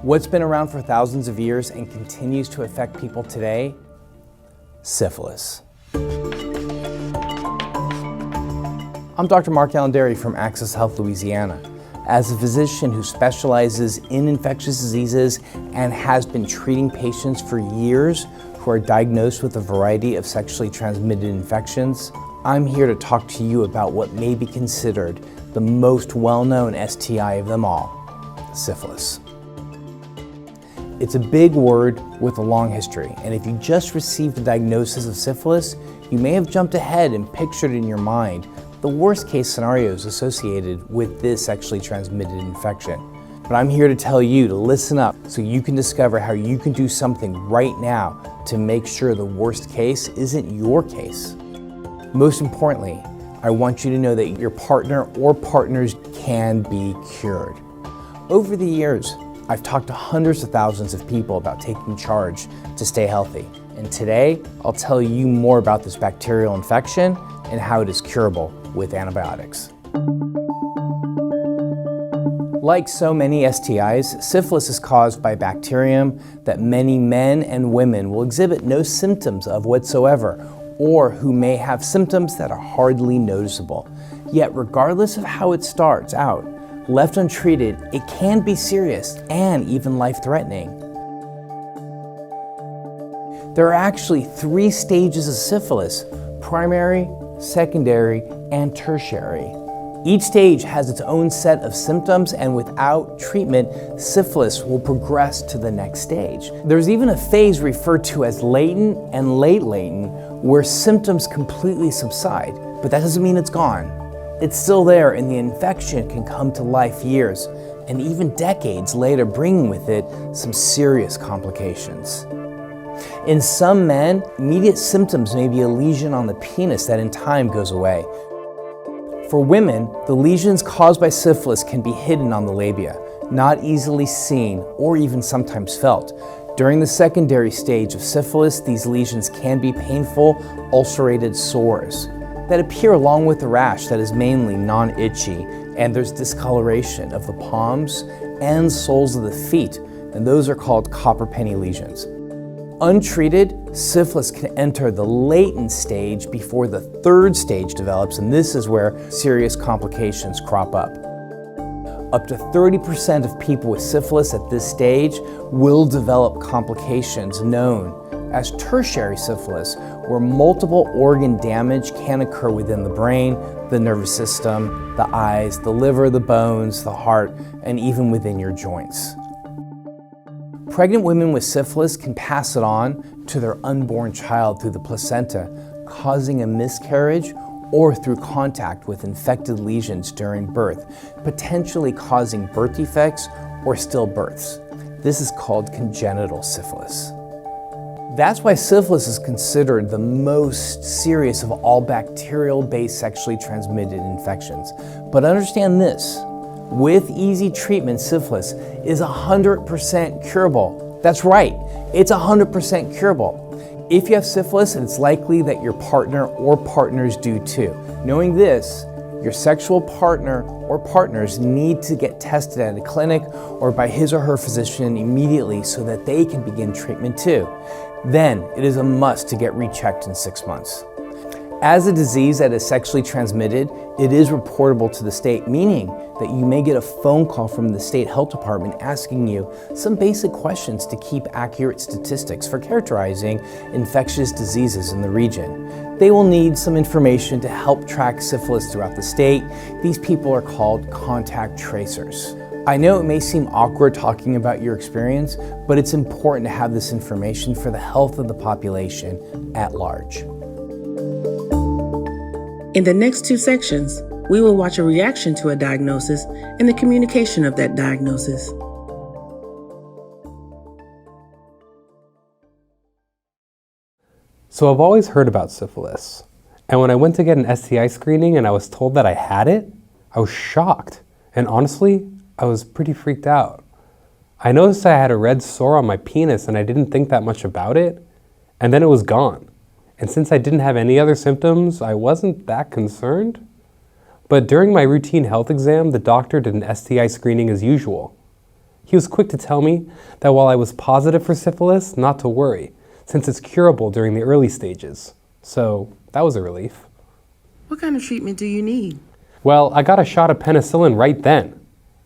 What's been around for thousands of years and continues to affect people today? Syphilis. I'm Dr. MarkAlain Déry from Access Health, Louisiana. As a physician who specializes in infectious diseases and has been treating patients for years who are diagnosed with a variety of sexually transmitted infections, I'm here to talk to you about what may be considered the most well-known STI of them all, syphilis. It's a big word with a long history, and if you just received a diagnosis of syphilis, you may have jumped ahead and pictured in your mind the worst case scenarios associated with this sexually transmitted infection. But I'm here to tell you to listen up so you can discover how you can do something right now to make sure the worst case isn't your case. Most importantly, I want you to know that your partner or partners can be cured. Over the years, I've talked to hundreds of thousands of people about taking charge to stay healthy. And today, I'll tell you more about this bacterial infection and how it is curable with antibiotics. Like so many STIs, syphilis is caused by bacterium that many men and women will exhibit no symptoms of whatsoever, or who may have symptoms that are hardly noticeable. Yet regardless of how it starts out, left untreated, it can be serious and even life-threatening. There are actually 3 stages of syphilis: primary, secondary, and tertiary. Each stage has its own set of symptoms, and without treatment, syphilis will progress to the next stage. There's even a phase referred to as latent and late latent, where symptoms completely subside, but that doesn't mean it's gone. It's still there, and the infection can come to life years and even decades later, bringing with it some serious complications. In some men, immediate symptoms may be a lesion on the penis that in time goes away. For women, the lesions caused by syphilis can be hidden on the labia, not easily seen or even sometimes felt. During the secondary stage of syphilis, these lesions can be painful, ulcerated sores that appear along with the rash that is mainly non-itchy, and there's discoloration of the palms and soles of the feet, and those are called copperpenny lesions. Untreated, syphilis can enter the latent stage before the 3rd stage develops, and this is where serious complications crop up. Up to 30% of people with syphilis at this stage will develop complications known as tertiary syphilis, where multiple organ damage can occur within the brain, the nervous system, the eyes, the liver, the bones, the heart, and even within your joints. Pregnant women with syphilis can pass it on to their unborn child through the placenta, causing a miscarriage, or through contact with infected lesions during birth, potentially causing birth defects or stillbirths. This is called congenital syphilis. That's why syphilis is considered the most serious of all bacterial-based sexually transmitted infections. But understand this: with easy treatment, syphilis is 100% curable. That's right, it's 100% curable. If you have syphilis, it's likely that your partner or partners do too. Knowing this, your sexual partner or partners need to get tested at a clinic or by his or her physician immediately so that they can begin treatment too. Then it is a must to get rechecked in 6 months. As a disease that is sexually transmitted, it is reportable to the state, meaning that you may get a phone call from the state health department asking you some basic questions to keep accurate statistics for characterizing infectious diseases in the region. They will need some information to help track syphilis throughout the state. These people are called contact tracers. I know it may seem awkward talking about your experience, but it's important to have this information for the health of the population at large. In the next 2 sections, we will watch a reaction to a diagnosis and the communication of that diagnosis. So I've always heard about syphilis, and when I went to get an STI screening and I was told that I had it, I was shocked, and honestly, I was pretty freaked out. I noticed I had a red sore on my penis and I didn't think that much about it, and then it was gone. And since I didn't have any other symptoms, I wasn't that concerned. But during my routine health exam, the doctor did an STI screening as usual. He was quick to tell me that while I was positive for syphilis, not to worry, since it's curable during the early stages. So that was a relief. What kind of treatment do you need? Well, I got a shot of penicillin right then,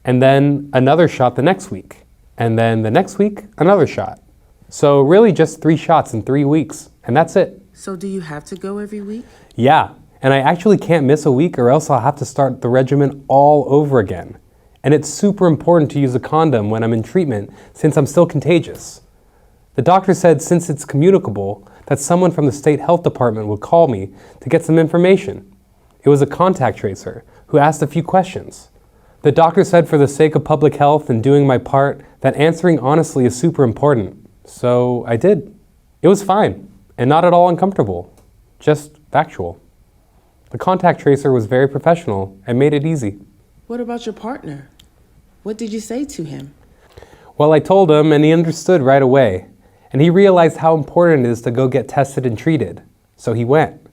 and then another shot the next week, and then the next week, another shot. So really just 3 shots in 3 weeks, and that's it. So do you have to go every week? Yeah, and I actually can't miss a week or else I'll have to start the regimen all over again. And it's super important to use a condom when I'm in treatment since I'm still contagious. The doctor said since it's communicable, that someone from the state health department would call me to get some information. It was a contact tracer who asked a few questions. The doctor said for the sake of public health and doing my part, that answering honestly is super important. So I did. It was fine and not at all uncomfortable, just factual. The contact tracer was very professional and made it easy. What about your partner? What did you say to him? Well, I told him and he understood right away. And he realized how important it is to go get tested and treated. So he went.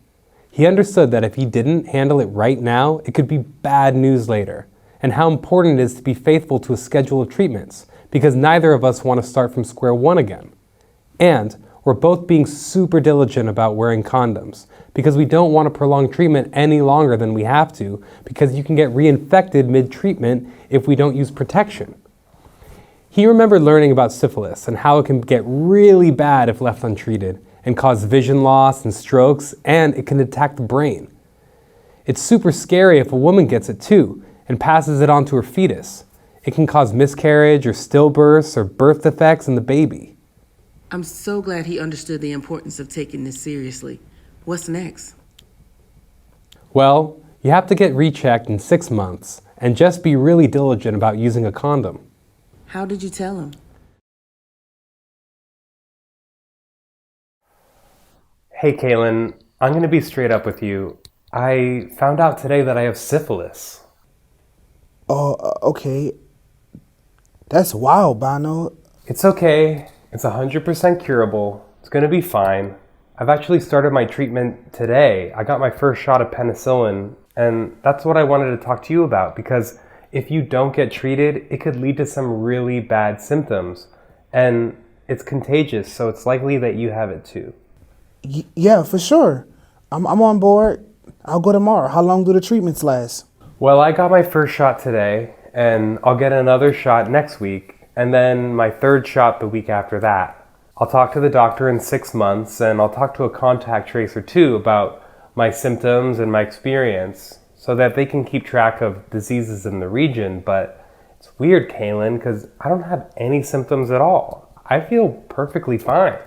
He understood that if he didn't handle it right now, it could be bad news later. And how important it is to be faithful to a schedule of treatments, because neither of us want to start from square one again. And we're both being super diligent about wearing condoms, because we don't want to prolong treatment any longer than we have to, because you can get reinfected mid-treatment if we don't use protection. He remembered learning about syphilis and how it can get really bad if left untreated and cause vision loss and strokes, and it can attack the brain. It's super scary if a woman gets it too and passes it on to her fetus. It can cause miscarriage or stillbirths or birth defects in the baby. I'm so glad he understood the importance of taking this seriously. What's next? Well, you have to get rechecked in 6 months and just be really diligent about using a condom. How did you tell him? Hey Kaylin, I'm going to be straight up with you. I found out today that I have syphilis. Oh, okay. That's wild, Bono. It's okay. It's 100% curable. It's going to be fine. I've actually started my treatment today. I got my first shot of penicillin, and that's what I wanted to talk to you about, because if you don't get treated, it could lead to some really bad symptoms. And it's contagious, so it's likely that you have it too. Yeah, for sure. I'm on board. I'll go tomorrow. How long do the treatments last? Well, I got my first shot today, and I'll get another shot next week, and then my third shot the week after that. I'll talk to the doctor in 6 months, and I'll talk to a contact tracer too about my symptoms and my experience, so that they can keep track of diseases in the region. But it's weird, Kaylin, because I don't have any symptoms at all. I feel perfectly fine.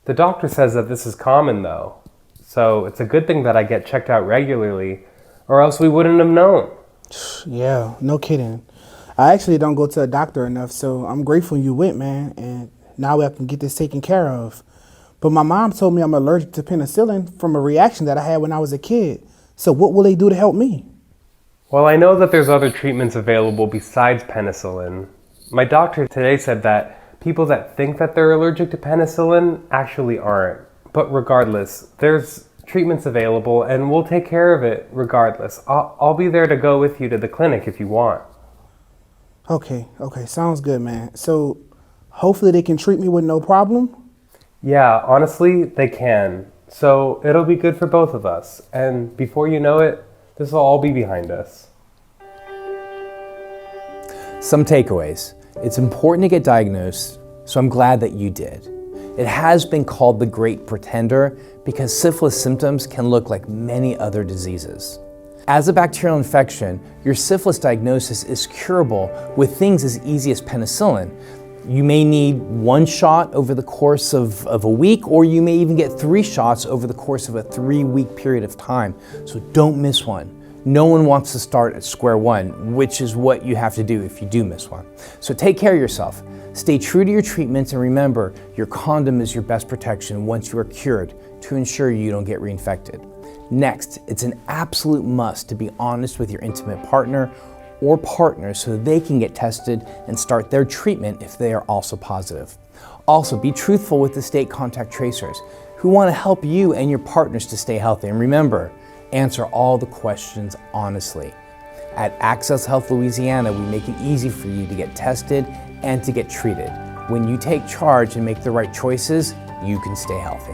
The doctor says that this is common though, so it's a good thing that I get checked out regularly, or else we wouldn't have known. Yeah, no kidding. I actually don't go to a doctor enough, so I'm grateful you went, man, and now I can get this taken care of. But my mom told me I'm allergic to penicillin from a reaction that I had when I was a kid. So what will they do to help me? Well, I know that there's other treatments available besides penicillin. My doctor today said that people that think that they're allergic to penicillin actually aren't. But regardless, there's treatments available and we'll take care of it regardless. I'll be there to go with you to the clinic if you want. Okay, sounds good, man. So hopefully they can treat me with no problem? Yeah, honestly, they can. So it'll be good for both of us. And before you know it, this will all be behind us. Some takeaways. It's important to get diagnosed, so I'm glad that you did. It has been called the Great Pretender because syphilis symptoms can look like many other diseases. As a bacterial infection, your syphilis diagnosis is curable with things as easy as penicillin. You may need 1 shot over the course of a week, or you may even get 3 shots over the course of a 3-week period of time. So don't miss one. No one wants to start at square one, which is what you have to do if you do miss one. So take care of yourself. Stay true to your treatments, and remember, your condom is your best protection once you are cured to ensure you don't get reinfected. Next, it's an absolute must to be honest with your intimate partner or partners so they can get tested and start their treatment if they are also positive. Also, be truthful with the state contact tracers who want to help you and your partners to stay healthy. And remember, answer all the questions honestly. At Access Health Louisiana, we make it easy for you to get tested and to get treated. When you take charge and make the right choices, you can stay healthy.